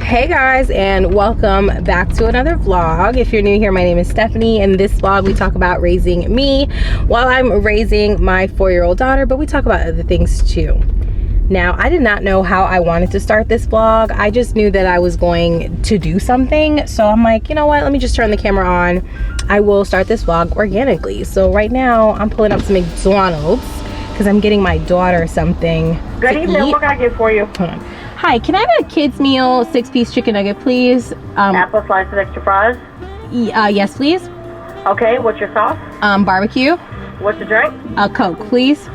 Hey guys, and welcome back to another vlog. If you're new here, my name is Stephanie. In this vlog we talk about raising me while I'm raising my 4-year-old daughter, but we talk about other things too. Now, I did not know how I wanted to start this vlog. I just knew that I was going to do something, so I'm like, you know what, let me just turn the camera on. I will start this vlog organically. So right now I'm pulling up some McDonald's because I'm getting my daughter something. Good evening. What can I get for you? Hold on. Hi, can I have a kids meal, 6-piece chicken nugget, please? Apple slices, extra fries. Yes, please. Okay, what's your sauce? Barbecue. What's the drink? A Coke, please.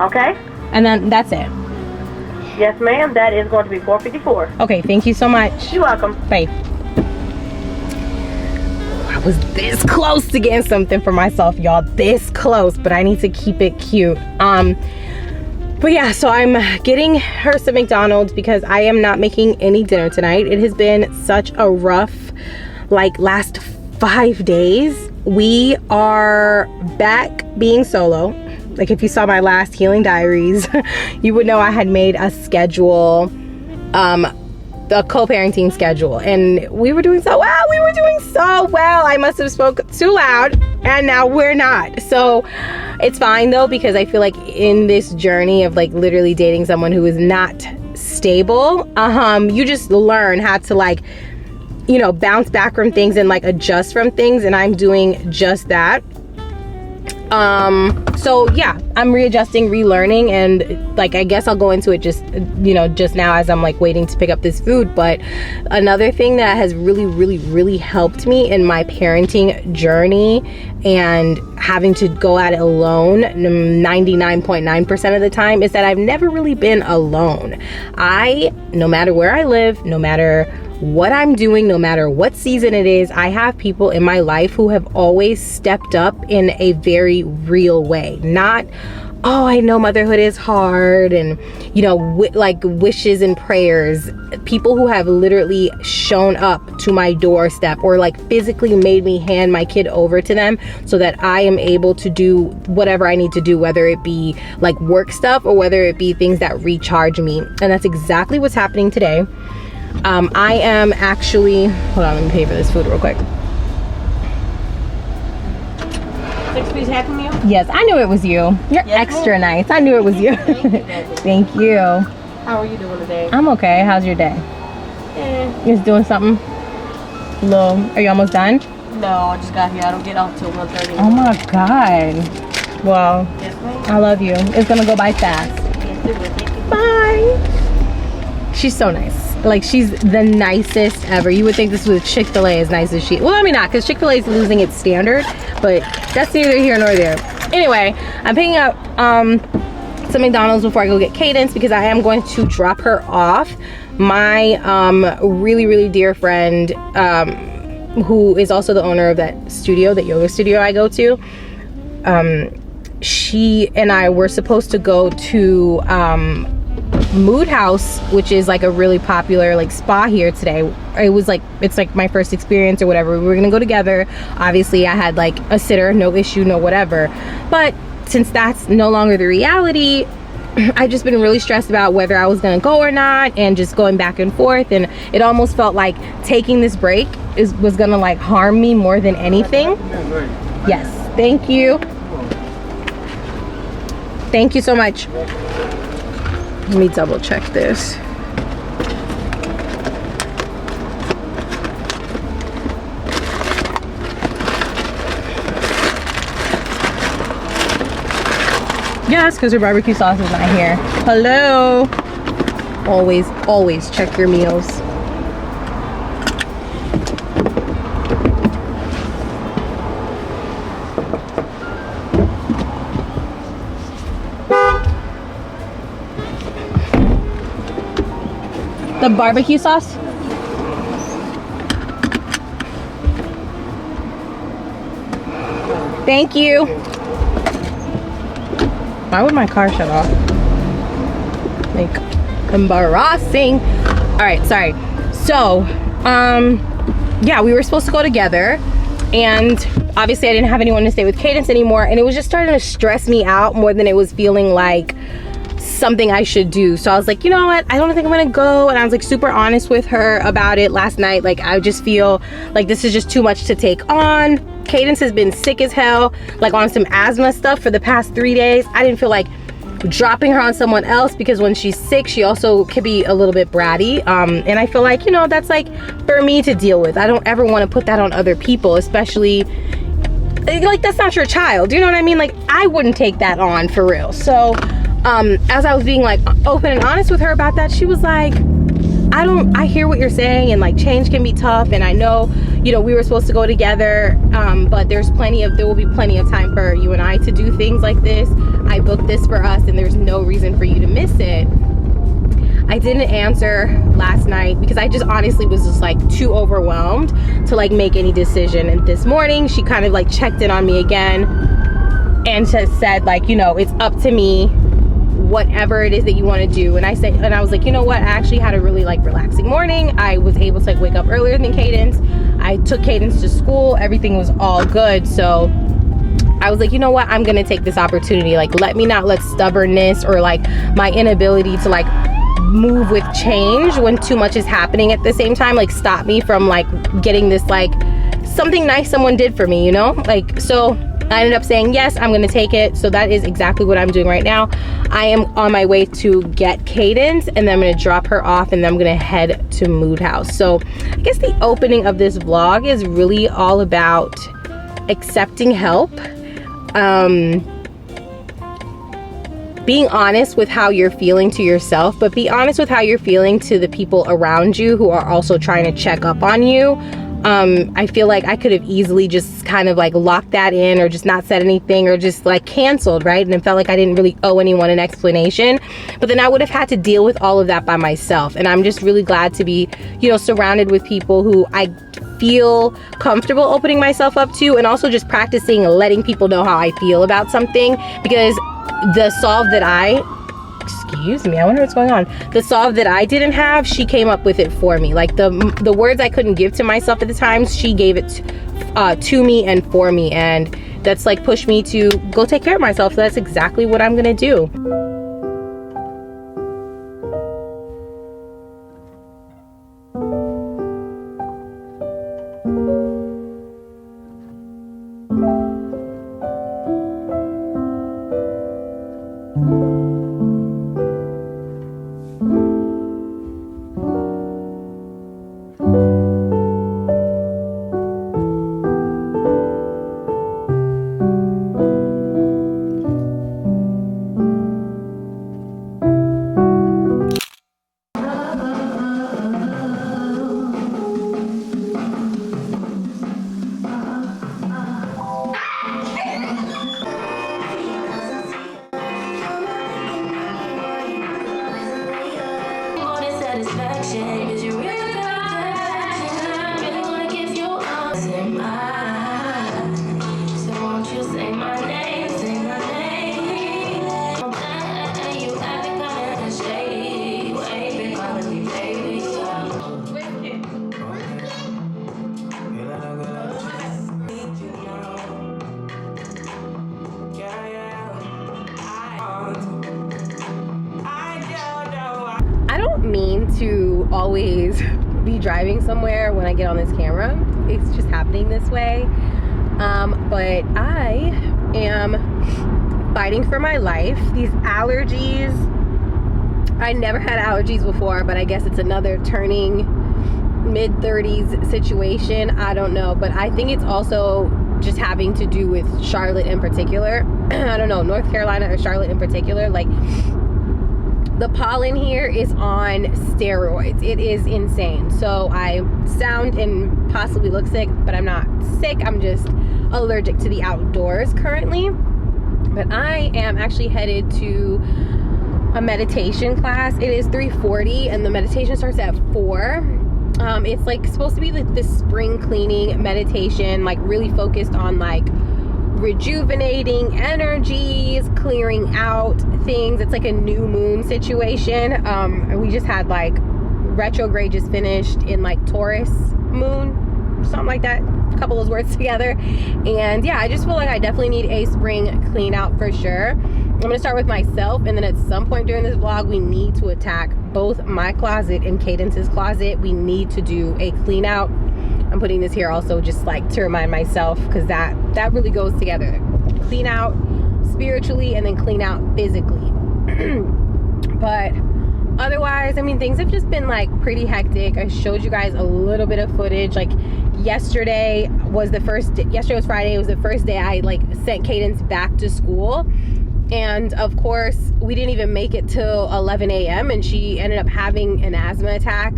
Okay. And then that's it. Yes, ma'am. That is going to be $4.54. Okay, thank you so much. You're welcome. Bye. I was this close to getting something for myself, y'all. This close, but I need to keep it cute. But yeah, so I'm getting her some McDonald's because I am not making any dinner tonight. It has been such a rough, last 5 days. We are back being solo. Like, if you saw my last Healing Diaries, you would know I had made a schedule, the co-parenting schedule, and we were doing so well. I must have spoke too loud, and now we're not. So it's fine though, because I feel like in this journey of literally dating someone who is not stable, you just learn how to bounce back from things and adjust from things, and I'm doing just that. So yeah, I'm readjusting, relearning, and I guess I'll go into it just now as I'm waiting to pick up this food. But another thing that has really helped me in my parenting journey and having to go at it alone 99.9% of the time is that I've never really been alone. No matter where I live, no matter what I'm doing, no matter what season it is, I have people in my life who have always stepped up in a very real way. Not, oh, I know motherhood is hard, and wishes and prayers. People who have literally shown up to my doorstep or physically made me hand my kid over to them so that I am able to do whatever I need to do, whether it be work stuff or whether it be things that recharge me. And that's exactly what's happening today. I am actually, hold on, let me pay for this food real quick. 6-piece Happy Meal? Yes, I knew it was you. You're extra nice. I knew it was you. Thank you, baby. Thank you. How are you doing today? I'm okay. How's your day? Just doing something? Are you almost done? No, I just got here. I don't get off till 1:30. Oh my God. Well, Yes, ma'am. I love you. It's gonna go by fast. Yes, it will. Thank you. Bye. She's so nice. She's the nicest ever. You would think this was Chick-fil-A as nice as she. Well, I mean, not, because Chick-fil-A is losing its standard, but that's neither here nor there. Anyway, I'm picking up some McDonald's before I go get Cadence, because I am going to drop her off. My really dear friend, who is also the owner of that studio, that yoga studio I go to, she and I were supposed to go to Mood House, which is a really popular spa here today. It's my first experience or whatever. We were gonna go together. Obviously I had a sitter, no issue, no whatever. But since that's no longer the reality, I've just been really stressed about whether I was gonna go or not, and just going back and forth, and it almost felt like taking this break was gonna harm me more than anything. Yes, thank you. Thank you so much. Let me double check this. Yes, because her barbecue sauce is not here. Hello. Always check your meals. The barbecue sauce? Thank you. Why would my car shut off? Embarrassing. All right, sorry. So, yeah, we were supposed to go together, and obviously I didn't have anyone to stay with Cadence anymore, and it was just starting to stress me out more than it was feeling something I should do. So I was like, you know what, I don't think I'm gonna go. And I was like super honest with her about it last night. Like, I just feel like this is just too much to take on. Cadence has been sick as hell, like on some asthma stuff for the past 3 days. I didn't feel like dropping her on someone else, because when she's sick, she also could be a little bit bratty. And I feel like, you know, that's like for me to deal with. I don't ever want to put that on other people, especially like that's not your child. You know what I mean? Like, I wouldn't take that on for real. So as I was being like open and honest with her about that, she was like, I hear what you're saying, and like change can be tough, and I know, you know, we were supposed to go together, but there will be plenty of time for you and I to do things like this. I booked this for us, and there's no reason for you to miss it. I didn't answer last night because I just honestly was just like too overwhelmed to like make any decision. And this morning she kind of like checked in on me again and just said like, you know, it's up to me, whatever it is that you want to do. And I was like, you know what, I actually had a really like relaxing morning. I was able to like wake up earlier than Cadence. I took Cadence to school, everything was all good. So I was like, you know what, I'm gonna take this opportunity. Like, let me not let stubbornness or like my inability to like move with change when too much is happening at the same time, like stop me from like getting this like something nice someone did for me, you know? Like, so I ended up saying yes, I'm gonna take it. So that is exactly what I'm doing right now. I am on my way to get Cadence, and then I'm gonna drop her off, and then I'm gonna head to Mood House. So I guess the opening of this vlog is really all about accepting help, being honest with how you're feeling to yourself, but be honest with how you're feeling to the people around you who are also trying to check up on you. I feel like I could have easily just kind of like locked that in, or just not said anything, or just like canceled, right? And it felt like I didn't really owe anyone an explanation, but then I would have had to deal with all of that by myself. And I'm just really glad to be, you know, surrounded with people who I feel comfortable opening myself up to, and also just practicing letting people know how I feel about something, because the solve that I wonder what's going on. The solve that I didn't have, she came up with it for me. Like the words I couldn't give to myself at the times, she gave it to me and for me, and that's like pushed me to go take care of myself. So that's exactly what I'm gonna do. I don't mean to always be driving somewhere when I get on this camera. It's just happening this way. But I am fighting for my life. These allergies, I never had allergies before, but I guess it's another turning mid-30s situation. I don't know, but I think it's also just having to do with Charlotte in particular. I don't know, North Carolina or Charlotte in particular. Like, the pollen here is on steroids. It is insane. So I sound and possibly look sick, but I'm not sick. I'm just allergic to the outdoors currently. But I am actually headed to a meditation class. It is 3:40 and the meditation starts at 4. It's like supposed to be like this spring cleaning meditation, like really focused on like rejuvenating energies, clearing out things. It's like a new moon situation. We just had like retrograde just finished in like Taurus moon, something like that, a couple of those words together. And yeah, I just feel like I definitely need a spring clean out for sure. I'm gonna start with myself, and then at some point during this vlog, we need to attack both my closet and Cadence's closet. We need to do a clean out. I'm putting this here also just like to remind myself, because that really goes together. Clean out spiritually and then clean out physically. But otherwise, I mean, things have just been like pretty hectic. I showed you guys a little bit of footage. Like yesterday was Friday. It was the first day I like sent Cadence back to school. And of course, we didn't even make it till 11 a.m. and she ended up having an asthma attack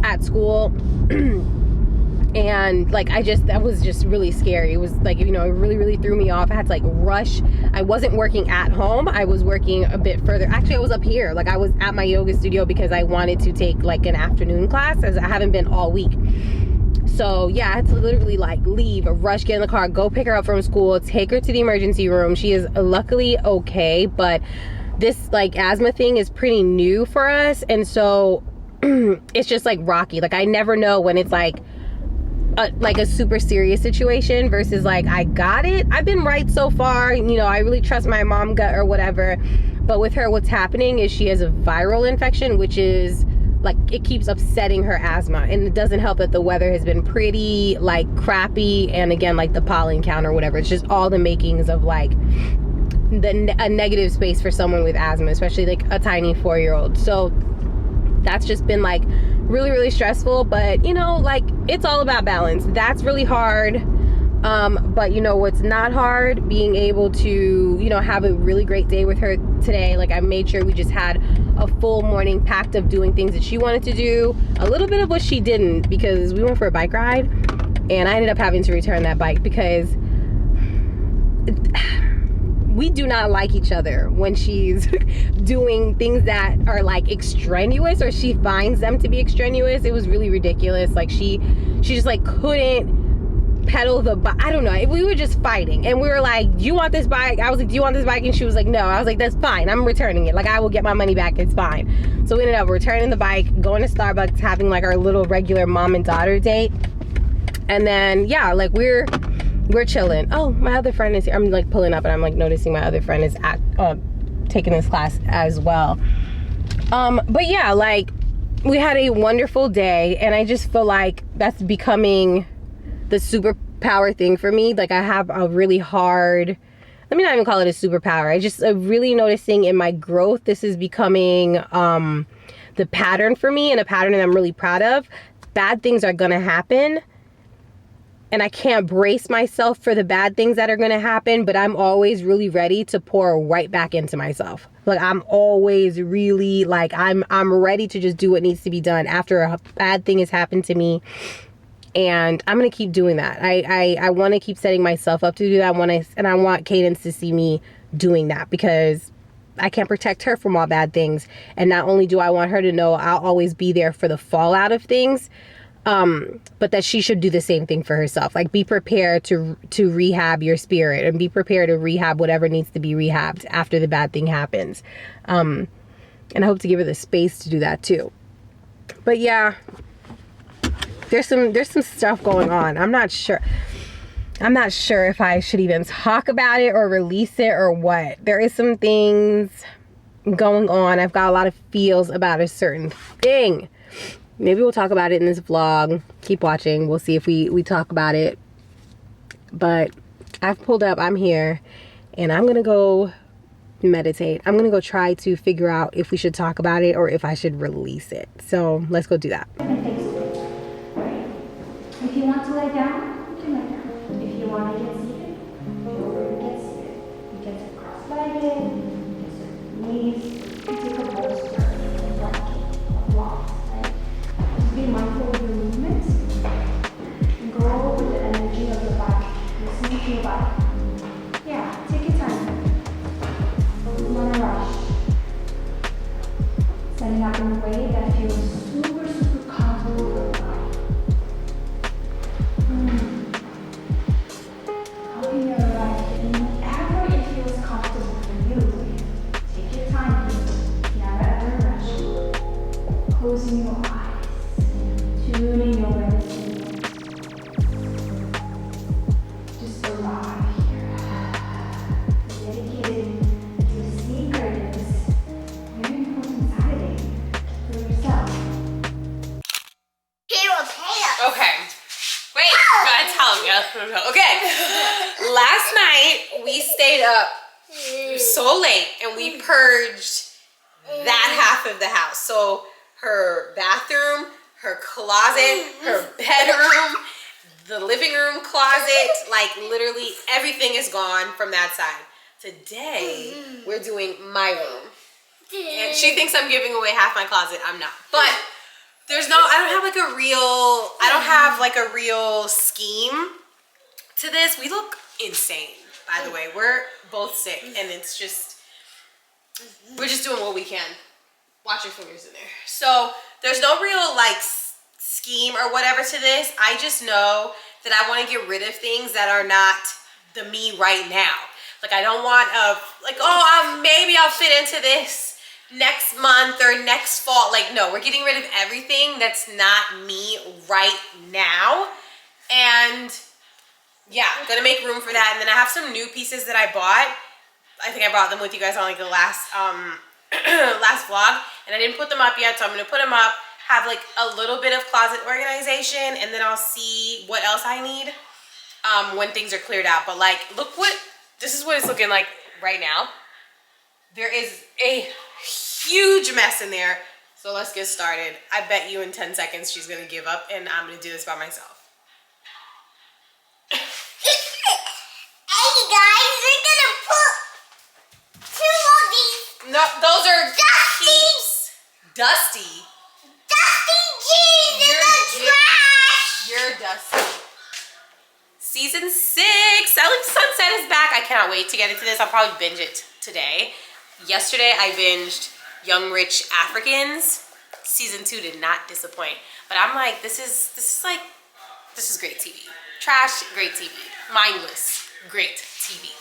at school. And like, that was just really scary. It was like, you know, it really threw me off. I had to like rush. I wasn't working at home. I was working a bit further. Actually, I was up here. Like, I was at my yoga studio because I wanted to take like an afternoon class, as I haven't been all week. So yeah, I had to literally like leave, rush, get in the car, go pick her up from school, take her to the emergency room. She is luckily okay, but this like asthma thing is pretty new for us. And so it's just like rocky. Like, I never know when it's like a super serious situation versus like, I got it. I've been right so far. You know, I really trust my mom gut or whatever. But with her, what's happening is she has a viral infection, which is like, it keeps upsetting her asthma. And it doesn't help that the weather has been pretty like crappy. And again, like the pollen count or whatever, it's just all the makings of like a negative space for someone with asthma, especially like a tiny 4-year-old. So that's just been like really stressful. But you know, like, it's all about balance. That's really hard. But you know what's not hard? Being able to, you know, have a really great day with her today. Like, I made sure we just had a full morning packed of doing things that she wanted to do, a little bit of what she didn't, because we went for a bike ride and I ended up having to return that bike because we do not like each other when she's doing things that are like extraneous, or she finds them to be extraneous. It was really ridiculous. Like, she just like couldn't pedal the bike. I don't know. We were just fighting, and we were like, do you want this bike? I was like, do you want this bike? And she was like, no. I was like, that's fine. I'm returning it. Like, I will get my money back. It's fine. So we ended up returning the bike, going to Starbucks, having like our little regular mom and daughter date. And then, yeah, like we're chilling. Oh, my other friend is here. I'm like pulling up and I'm like noticing my other friend is at taking this class as well. But yeah, like, we had a wonderful day, and I just feel like that's becoming the superpower thing for me. Like, I have a really hard, let me not even call it a superpower. I just really noticing in my growth, this is becoming the pattern for me, and a pattern that I'm really proud of. Bad things are gonna happen, and I can't brace myself for the bad things that are gonna happen, but I'm always really ready to pour right back into myself. Like, I'm always really like, I'm ready to just do what needs to be done after a bad thing has happened to me. And I'm gonna keep doing that. I want to keep setting myself up to do that. I want Cadence to see me doing that, because I can't protect her from all bad things. And not only do I want her to know I'll always be there for the fallout of things, but that she should do the same thing for herself. Like, be prepared to rehab your spirit, and be prepared to rehab whatever needs to be rehabbed after the bad thing happens. And I hope to give her the space to do that too. But yeah, there's some stuff going on. I'm not sure if I should even talk about it or release it or what. There is some things going on. I've got a lot of feels about a certain thing. Maybe we'll talk about it in this vlog. Keep watching. We'll see if we talk about it. But I've pulled up. I'm here. And I'm going to go meditate. I'm going to go try to figure out if we should talk about it or if I should release it. So let's go do that. If you want to lay down, you can lay down. If you want to get seated, you get seated. You get cross-legged, you get your knees, you take a bolster, a blanket, a block, right? Just be mindful of your movements and go with the energy of your body. Listen to your body. Yeah, take your time. Don't want to rush. Setting up in a way that feels super comfortable for your body. Closing your eyes. Okay. Last night we stayed up so late and we purged that half of the house. So her bathroom, her closet, her bedroom, the living room closet, like literally everything is gone from that side. Today we're doing my room. And she thinks I'm giving away half my closet. I'm not. But I don't have like a real scheme to this. We look insane, by the way. We're both sick and it's just, we're just doing what we can. Watch your fingers in there. So there's no real like scheme or whatever to this. I just know that I want to get rid of things that are not the me right now. Like I don't want maybe I'll fit into this next month or next fall. Like no, we're getting rid of everything that's not me right now. And yeah, gonna make room for that. And then I have some new pieces that I bought. I think I brought them with you guys on like the last last vlog, and I didn't put them up yet, so I'm gonna put them up, have like a little bit of closet organization, and then I'll see what else I need when things are cleared out. But like, this is what it's looking like right now. There is a huge mess in there, so let's get started. I bet you in 10 seconds she's gonna give up and I'm gonna do this by myself. Hey guys, we're gonna put 2 of these. No, those are Dusty. Dusty. Dusty jeans in the trash. You're dusty. Season 6, Selling Sunset is back. I cannot wait to get into this. I'll probably binge it today. Yesterday I binged Young Rich Africans. Season 2 did not disappoint. But I'm like, this is great TV. Trash, great TV. Mindless, great TV.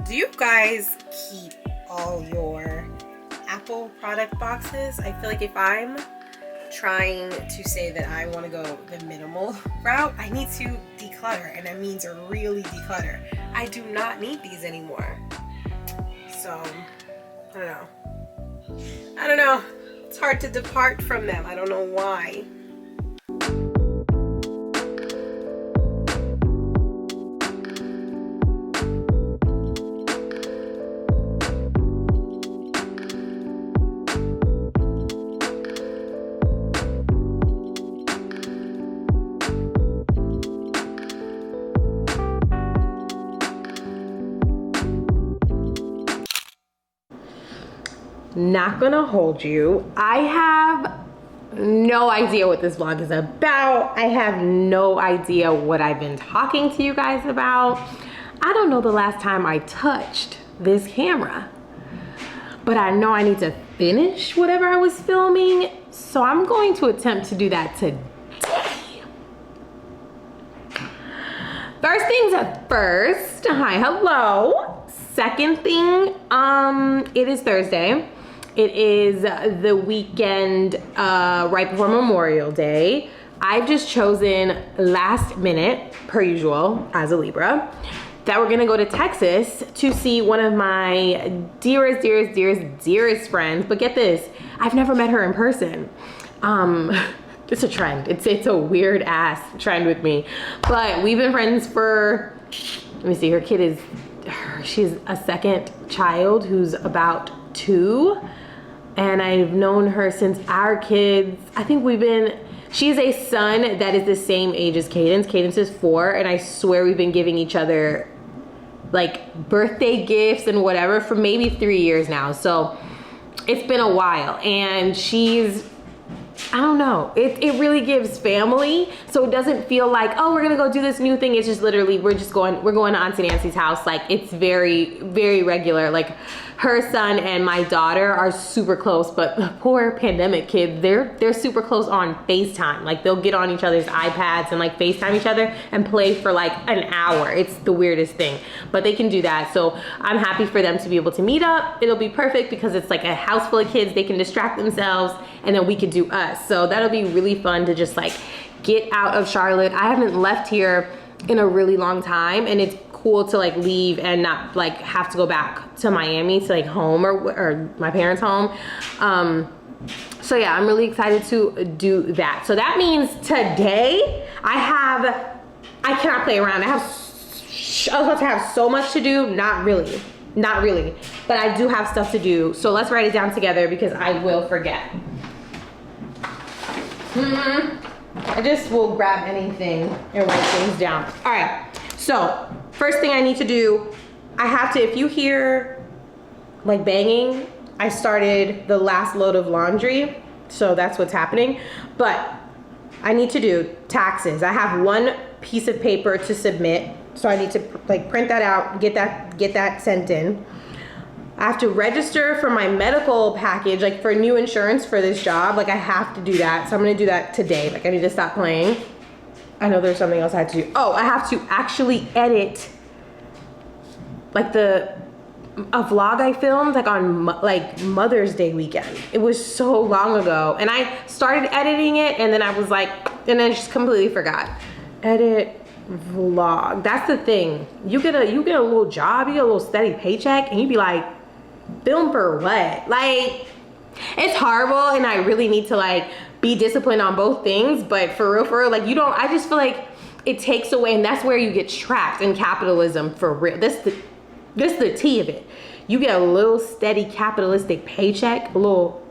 Do you guys keep all your Apple product boxes? I feel like if I'm trying to say that I want to go the minimal route, I need to declutter, and that means really declutter. I do not need these anymore. So, I don't know. It's hard to depart from them. I don't know why. Not gonna hold you. I have no idea what this vlog is about. I have no idea what I've been talking to you guys about. I don't know the last time I touched this camera, but I know I need to finish whatever I was filming, so I'm going to attempt to do that today. First things first, hi, hello. Second thing, it is Thursday. It is the weekend right before Memorial Day. I've just chosen last minute, per usual, as a Libra, that we're gonna go to Texas to see one of my dearest friends. But get this, I've never met her in person. It's a trend. It's a weird ass trend with me. But we've been friends for, let me see, she's a second child who's about 2. And I've known her since our kids. I think she's a son that is the same age as Cadence. Cadence is 4, and I swear we've been giving each other like birthday gifts and whatever for maybe 3 years now. So it's been a while, and she's I don't know. It really gives family, so it doesn't feel like, oh, we're gonna go do this new thing. It's just literally we're going to Auntie Nancy's house. Like, it's very, very regular. Like, her son and my daughter are super close, but the poor pandemic kids, they're super close on FaceTime. Like, they'll get on each other's iPads and like FaceTime each other and play for like an hour. It's the weirdest thing, but they can do that. So I'm happy for them to be able to meet up. It'll be perfect because it's like a house full of kids. They can distract themselves and then we can do us. So that'll be really fun to just like get out of Charlotte. I haven't left here in a really long time, and it's cool to like leave and not like have to go back to Miami to like home or my parents' home. So yeah, I'm really excited to do that. So that means today I cannot play around. I was about to have so much to do. Not really, but I do have stuff to do. So let's write it down together because I will forget. I just will grab anything and write things down. All right, so first thing I need to do, I have to, if you hear like banging, I started the last load of laundry, so that's what's happening. But I need to do taxes. I have one piece of paper to submit, so I need to like print that out, get that sent in. I have to register for my medical package, like for new insurance for this job. Like, I have to do that, so I'm gonna do that today. Like, I need to stop playing. I know there's something else I have to do. Oh, I have to actually edit like a vlog I filmed like on like Mother's Day weekend. It was so long ago, and I started editing it, and then I was like, and then I just completely forgot. Edit vlog. That's the thing. You get a little job, you get a little steady paycheck, and you be like, film for what? Like, it's horrible, and I really need to like be disciplined on both things. But for real, like, I just feel like it takes away, and that's where you get trapped in capitalism for real. This is the tea of it. You get a little steady capitalistic paycheck, a little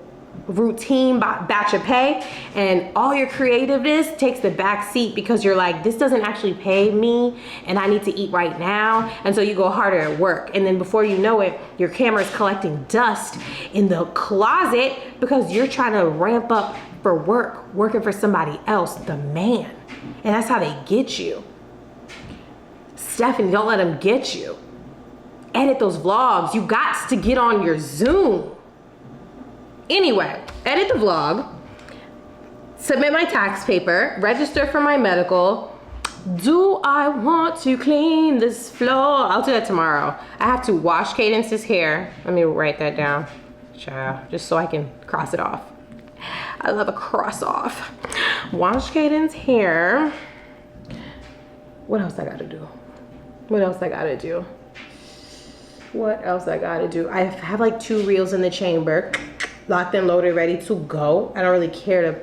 routine batch of pay, and all your creativeness takes the back seat because you're like, this doesn't actually pay me and I need to eat right now. And so you go harder at work, and then before you know it, your camera's collecting dust in the closet because you're trying to ramp up for work, working for somebody else, the man. And that's how they get you. Stephanie, don't let them get you. Edit those vlogs. You got to get on your Zoom. Anyway, edit the vlog, submit my tax paper, register for my medical. Do I want to clean this floor? I'll do that tomorrow. I have to wash Cadence's hair. Let me write that down, child, just so I can cross it off. I love a cross off. Wash Cadence's hair. What else I gotta do? What else I gotta do? I have like 2 reels in the chamber, locked and loaded, ready to go. I don't really care to,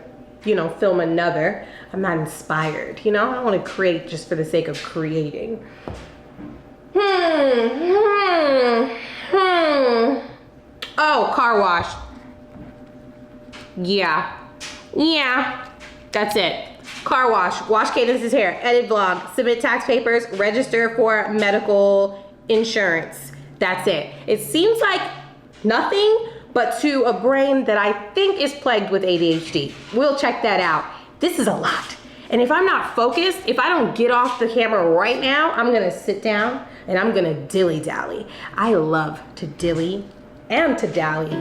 film another. I'm not inspired, I don't want to create just for the sake of creating. Oh, car wash. Yeah, that's it. Car wash Cadence's hair, edit vlog, submit tax papers, register for medical insurance. That's it. It seems like nothing, but to a brain that I think is plagued with ADHD. We'll check that out. This is a lot. And if I'm not focused, if I don't get off the camera right now, I'm gonna sit down and I'm gonna dilly-dally. I love to dilly and to dally.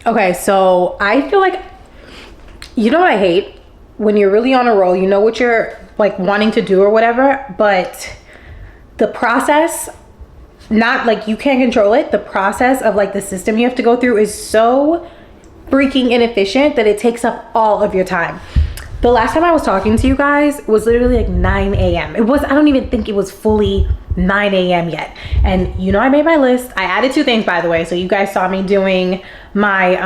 Okay, so I feel like, you know what I hate? When you're really on a roll, you know what you're like wanting to do or whatever, but the process, not like you can't control it. The process of like the system you have to go through is so freaking inefficient that it takes up all of your time. The last time I was talking to you guys was literally like 9 a.m. It was, I don't even think it was fully 9 a.m. yet. And you know, I made my list. I added 2 things, by the way. So you guys saw me doing my,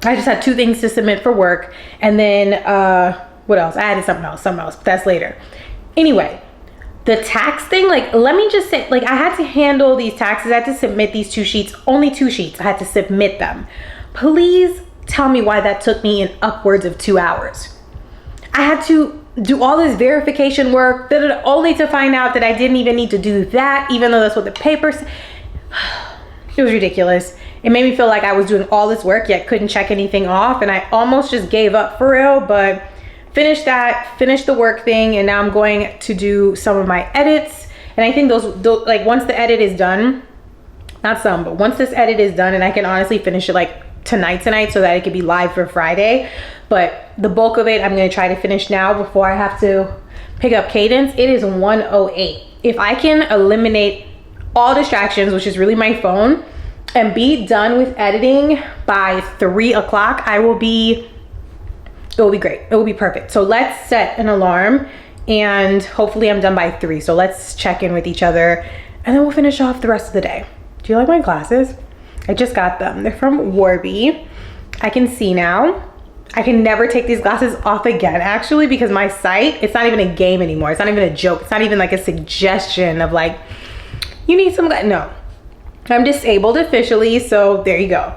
I just had 2 things to submit for work. And then, what else? I added something else, but that's later. Anyway, the tax thing, like, let me just say, like, I had to handle these taxes. I had to submit these 2 sheets, only 2 sheets. I had to submit them. Please tell me why that took me in upwards of 2 hours. I had to do all this verification work, only to find out that I didn't even need to do that, even though that's what the paper said. It was ridiculous. It made me feel like I was doing all this work, yet couldn't check anything off. And I almost just gave up for real, but finished that, finished the work thing. And now I'm going to do some of my edits. And I think those like once the edit is done, not some, but once this edit is done, and I can honestly finish it like tonight so that it could be live for Friday. But the bulk of it, I'm gonna try to finish now before I have to pick up Cadence. It is 1:08. If I can eliminate all distractions, which is really my phone, and be done with editing by 3 o'clock, it will be great. It will be perfect. So let's set an alarm and hopefully I'm done by 3. So let's check in with each other and then we'll finish off the rest of the day. Do you like my glasses? I just got them. They're from Warby. I can see now. I can never take these glasses off again, actually, because my sight, it's not even a game anymore. It's not even a joke. It's not even like a suggestion of like, you need some, no. I'm disabled officially, so there you go.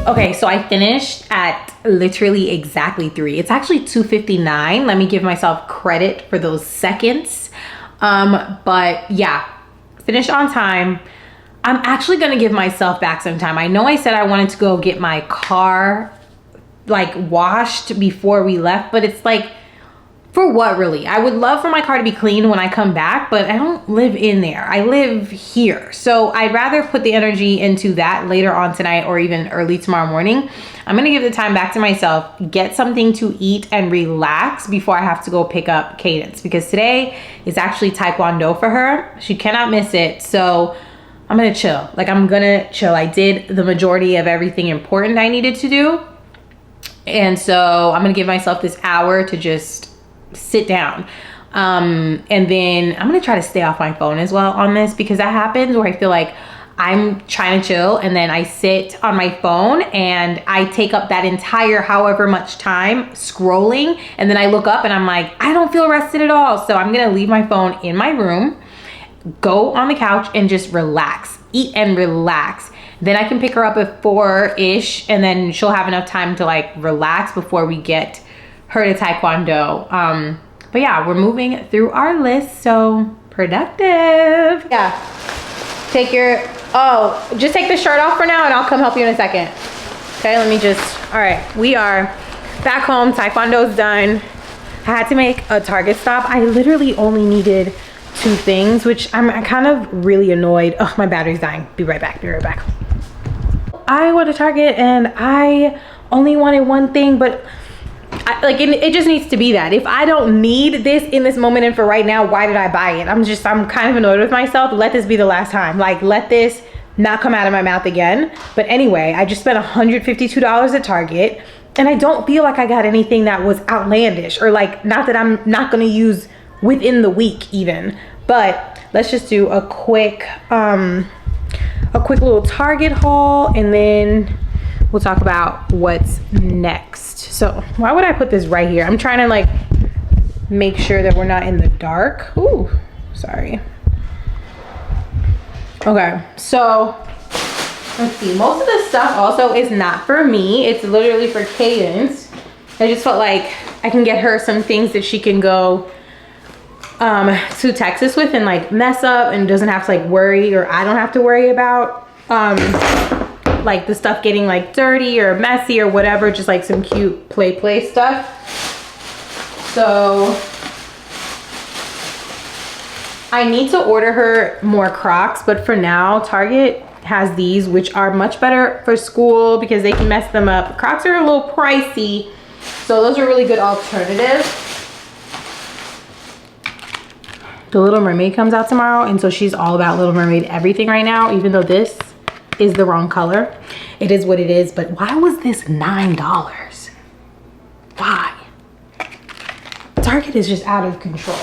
Okay, so I finished at literally exactly 3. It's actually 2:59. Let me give myself credit for those seconds. But yeah, finished on time. I'm actually gonna give myself back some time. I know I said I wanted to go get my car like washed before we left, but it's like, for what really? I would love for my car to be clean when I come back, but I don't live in there. I live here. So I'd rather put the energy into that later on tonight or even early tomorrow morning. I'm gonna give the time back to myself, get something to eat and relax before I have to go pick up Cadence, because today is actually Taekwondo for her. She cannot miss it. So I'm gonna chill. Like, I'm gonna chill. I did the majority of everything important I needed to do. And so I'm gonna give myself this hour to just sit down. And then I'm gonna try to stay off my phone as well on this, because that happens where I feel like I'm trying to chill and then I sit on my phone and I take up that entire however much time scrolling, and then I look up and I'm like, I don't feel rested at all. So I'm gonna leave my phone in my room, go on the couch and just relax, eat and relax. Then I can pick her up at 4-ish and then she'll have enough time to like relax before we get her to Taekwondo. But yeah, we're moving through our list, so productive. Yeah, take your, just take the shirt off for now and I'll come help you in a second. Okay, let me just, all right, we are back home. Taekwondo's done. I had to make a Target stop. I literally only needed 2 things, which I'm kind of really annoyed. Oh, my battery's dying. Be right back, I went to Target and I only wanted 1 thing, but it just needs to be that. If I don't need this in this moment and for right now, why did I buy it? I'm kind of annoyed with myself. Let this be the last time. Like, let this not come out of my mouth again. But anyway, I just spent $152 at Target and I don't feel like I got anything that was outlandish, or like, not that I'm not gonna use within the week even. But let's just do a quick little Target haul and then we'll talk about what's next. So why would I put this right here? I'm trying to like make sure that we're not in the dark. Ooh, sorry. Okay, so let's see. Most of this stuff also is not for me. It's literally for Cadence. I just felt like I can get her some things that she can go to Texas with and like mess up and doesn't have to like worry, or I don't have to worry about like the stuff getting like dirty or messy or whatever. Just like some cute play stuff. So I need to order her more Crocs, but for now, Target has these, which are much better for school because they can mess them up. Crocs are a little pricey, so those are really good alternatives. The Little Mermaid comes out tomorrow, and so she's all about Little Mermaid everything right now, even though this is the wrong color. It is what it is, but why was this $9? Why? Target is just out of control.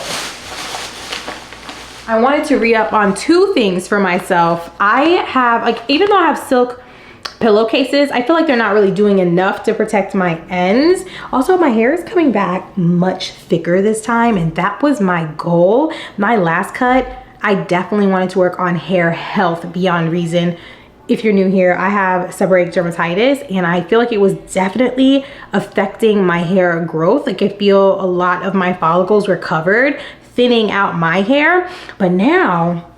I wanted to re-up on 2 things for myself. I have, like, even though I have silk pillowcases, I feel like they're not really doing enough to protect my ends. Also, my hair is coming back much thicker this time, and that was my goal. My last cut, I definitely wanted to work on hair health beyond reason. If you're new here, I have seborrheic dermatitis, and I feel like it was definitely affecting my hair growth. Like, I feel a lot of my follicles were covered, thinning out my hair. But now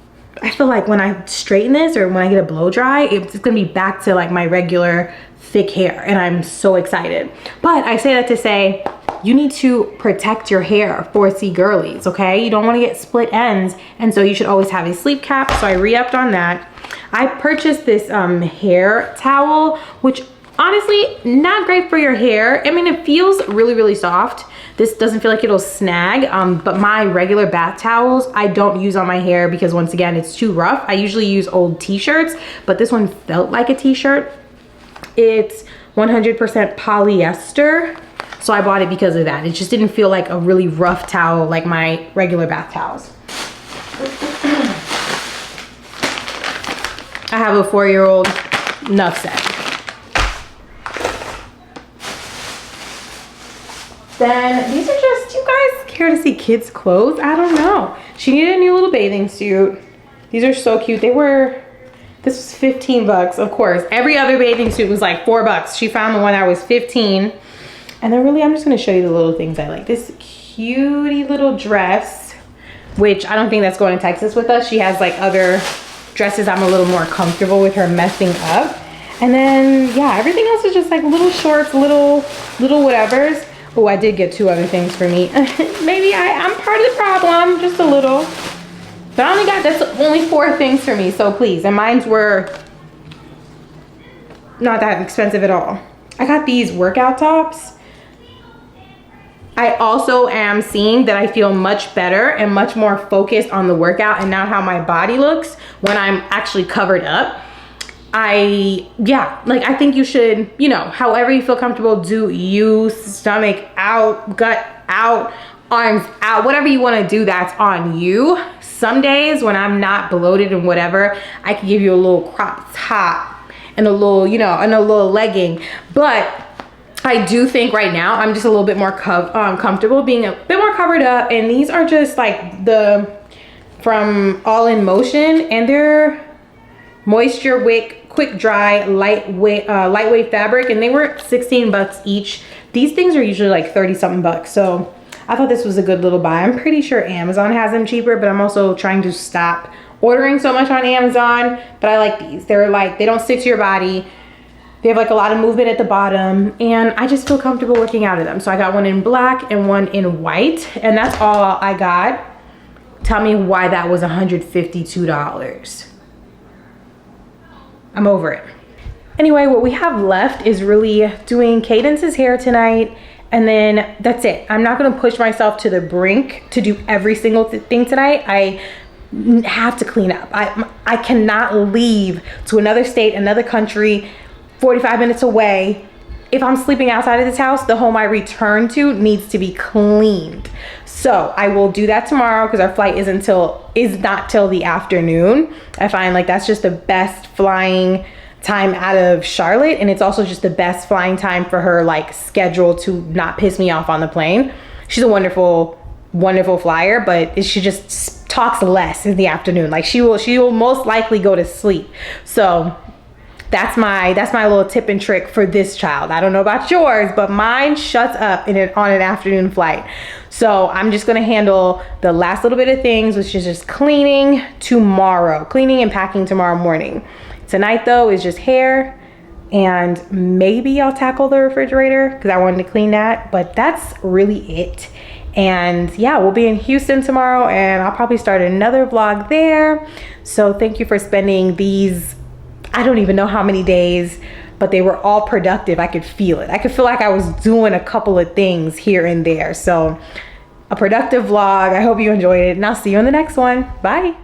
I feel like when I straighten this or when I get a blow dry, it's gonna be back to like my regular thick hair, and I'm so excited. But I say that to say, you need to protect your hair, 4C girlies, okay? You don't wanna get split ends, and so you should always have a sleep cap. So I re-upped on that. I purchased this hair towel, which honestly, not great for your hair. I mean, it feels really, really soft. This doesn't feel like it'll snag, but my regular bath towels, I don't use on my hair because once again, it's too rough. I usually use old t-shirts, but this one felt like a t-shirt. It's 100% polyester, so I bought it because of that. It just didn't feel like a really rough towel like my regular bath towels. I have a 4-year-old, enough said. Then these are just, you guys care to see kids' clothes? I don't know. She needed a new little bathing suit. These are so cute. This was 15 bucks, of course. Every other bathing suit was like 4 bucks. She found the one that was 15. And then really, I'm just gonna show you the little things I like. This cutie little dress, which I don't think that's going to Texas with us. She has like other dresses I'm a little more comfortable with her messing up. And then, yeah, everything else is just like little shorts, little whatevers. Oh, I did get 2 other things for me. Maybe I'm part of the problem, just a little. But that's only 4 things for me, so please. And mine were not that expensive at all. I got these workout tops. I also am seeing that I feel much better and much more focused on the workout and not how my body looks when I'm actually covered up. I think you should, you know, however you feel comfortable, do you, stomach out, gut out, arms out, whatever you want to do, that's on you. Some days when I'm not bloated and whatever, I can give you a little crop top and a little, you know, and a little legging. But I do think right now I'm just a little bit more comfortable being a bit more covered up. And these are just like from All in Motion, and they're moisture wick quick dry lightweight fabric, and they were 16 bucks each. These things are usually like 30 something bucks, so I thought this was a good little buy. I'm pretty sure Amazon has them cheaper, but I'm also trying to stop ordering so much on Amazon. But I like these. They're like, they don't stick to your body. They have like a lot of movement at the bottom, and I just feel comfortable working out of them. So I got one in black and one in white, and that's all I got. Tell me why that was $152. I'm over it. Anyway, what we have left is really doing Cadence's hair tonight, and then that's it. I'm not gonna push myself to the brink to do every single thing tonight. I have to clean up. I cannot leave to another state, another country, 45 minutes away. If I'm sleeping outside of this house, the home I return to needs to be cleaned. So I will do that tomorrow because our flight is not till the afternoon. I find like that's just the best flying time out of Charlotte, and it's also just the best flying time for her like schedule to not piss me off on the plane. She's a wonderful wonderful flyer, but she just talks less in the afternoon. Like she will most likely go to sleep. So that's my little tip and trick for this child. I don't know about yours, but mine shuts up on an afternoon flight. So I'm just gonna handle the last little bit of things, which is just cleaning and packing tomorrow morning. Tonight though is just hair, and maybe I'll tackle the refrigerator because I wanted to clean that, but that's really it. And yeah, we'll be in Houston tomorrow, and I'll probably start another vlog there. So thank you for spending these, I don't even know how many days, but they were all productive. I could feel it. I could feel like I was doing a couple of things here and there. So a productive vlog. I hope you enjoyed it, and I'll see you in the next one. Bye.